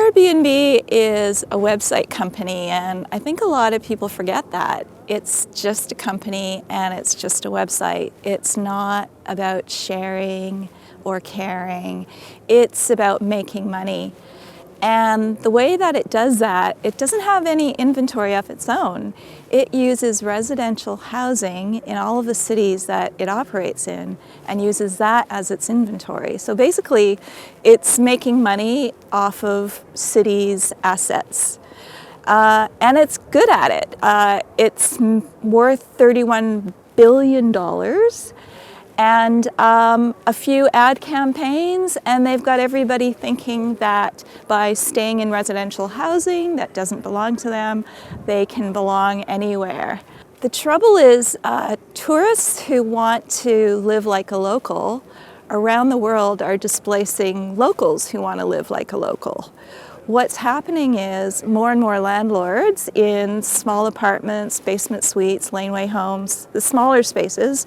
Airbnb is a website company, and I think a lot of people forget that. It's just a company and it's just a website. It's not about sharing or caring. It's about making money. And the way that it does that, it doesn't have any inventory of its own. It uses residential housing in all of the cities that it operates in and uses that as its inventory. So basically, it's making money off of cities' assets. And it's good at it. It's worth $31 billion. And a few ad campaigns, and they've got everybody thinking that by staying in residential housing that doesn't belong to them, they can belong anywhere. The trouble is tourists who want to live like a local around the world are displacing locals who want to live like a local. What's happening is more and more landlords in small apartments, basement suites, laneway homes, the smaller spaces,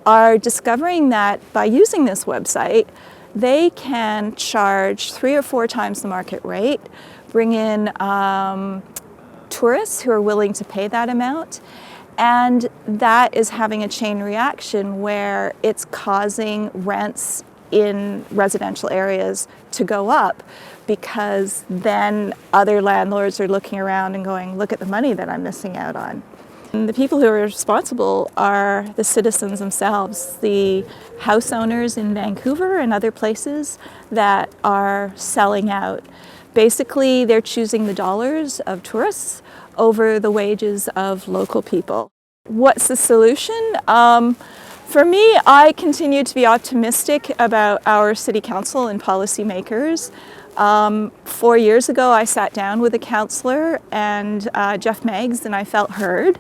are discovering that by using this website, they can charge 3 or 4 times the market rate, bring in tourists who are willing to pay that amount, and that is having a chain reaction where it's causing rents in residential areas to go up, because then other landlords are looking around and going, look at the money that I'm missing out on. And the people who are responsible are the citizens themselves, the house owners in Vancouver and other places that are selling out. Basically, they're choosing the dollars of tourists over the wages of local people. What's the solution? For me, I continue to be optimistic about our city council and policymakers. 4 years ago, I sat down with a councillor and Jeff Meggs, and I felt heard.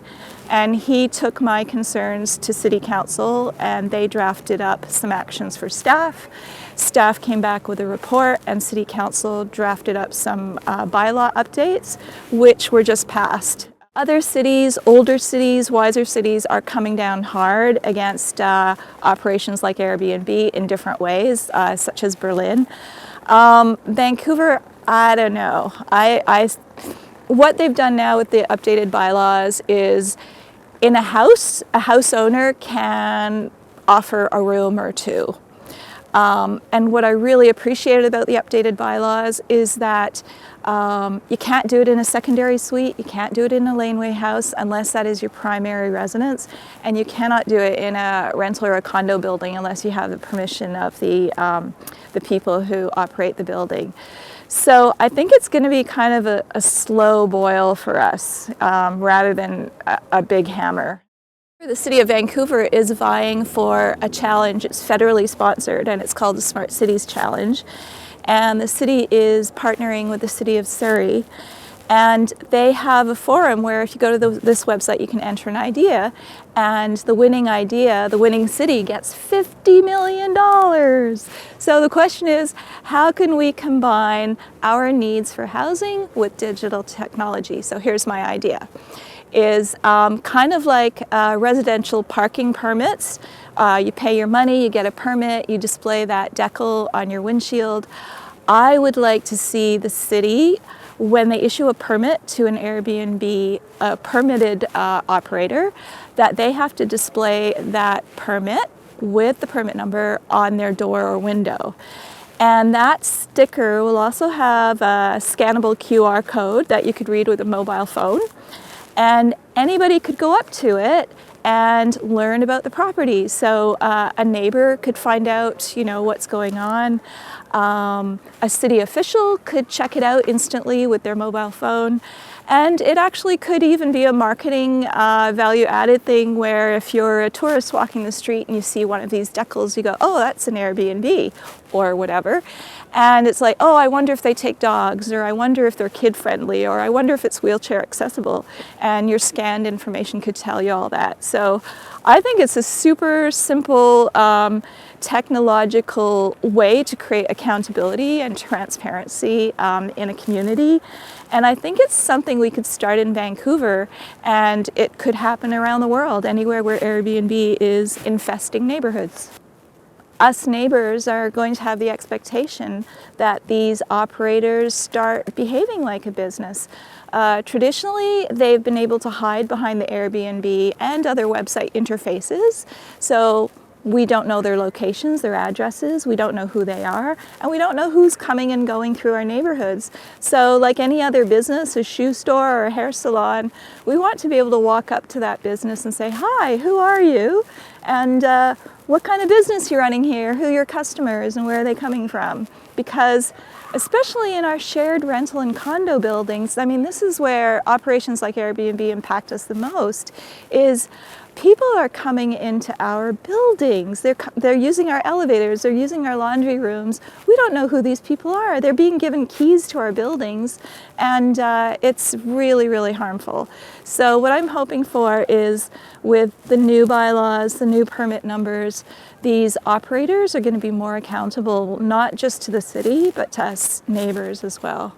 And he took my concerns to City Council, and they drafted up some actions for staff. Staff came back with a report, and City Council drafted up some bylaw updates, which were just passed. Other cities, older cities, wiser cities are coming down hard against operations like Airbnb in different ways, such as Berlin. Vancouver, I don't know. What they've done now with the updated bylaws is in a house owner can offer a room or two. And what I really appreciated about the updated bylaws is that you can't do it in a secondary suite, you can't do it in a laneway house unless that is your primary residence, and you cannot do it in a rental or a condo building unless you have the permission of the people who operate the building. So I think it's going to be kind of a slow boil for us rather than a big hammer. The City of Vancouver is vying for a challenge. It's federally sponsored, and it's called the Smart Cities Challenge. And the city is partnering with the City of Surrey. And they have a forum where if you go to this website, you can enter an idea. And the winning idea, the winning city, gets $50 million. So the question is, how can we combine our needs for housing with digital technology? So here's my idea. Is kind of like residential parking permits. You pay your money, you get a permit, you display that decal on your windshield. I would like to see the city, when they issue a permit to an Airbnb permitted operator, that they have to display that permit with the permit number on their door or window. And that sticker will also have a scannable QR code that you could read with a mobile phone. And anybody could go up to it and learn about the property. So a neighbor could find out, what's going on. A city official could check it out instantly with their mobile phone. And it actually could even be a marketing value-added thing where if you're a tourist walking the street and you see one of these decals, you go, oh, that's an Airbnb or whatever. And it's like, oh, I wonder if they take dogs, or I wonder if they're kid-friendly, or I wonder if it's wheelchair accessible. And your scanned information could tell you all that. So I think it's a super simple technological way to create accountability and transparency in a community. And I think it's something we could start in Vancouver, and it could happen around the world, anywhere where Airbnb is infesting neighborhoods. us neighbors are going to have the expectation that these operators start behaving like a business. Traditionally, they've been able to hide behind the Airbnb and other website interfaces. So we don't know their locations, their addresses, we don't know who they are, and we don't know who's coming and going through our neighborhoods. So like any other business, a shoe store or a hair salon, we want to be able to walk up to that business and say, "Hi, who are you? And what kind of business you're running here, who are your customers, and where are they coming from?" Because especially in our shared rental and condo buildings, I mean, this is where operations like Airbnb impact us the most, is people are coming into our buildings. They're using our elevators, they're using our laundry rooms. We don't know who these people are. They're being given keys to our buildings, and it's really, really harmful. So what I'm hoping for is, with the new bylaws, the new permit numbers, these operators are going to be more accountable, not just to the city, but to us neighbors as well.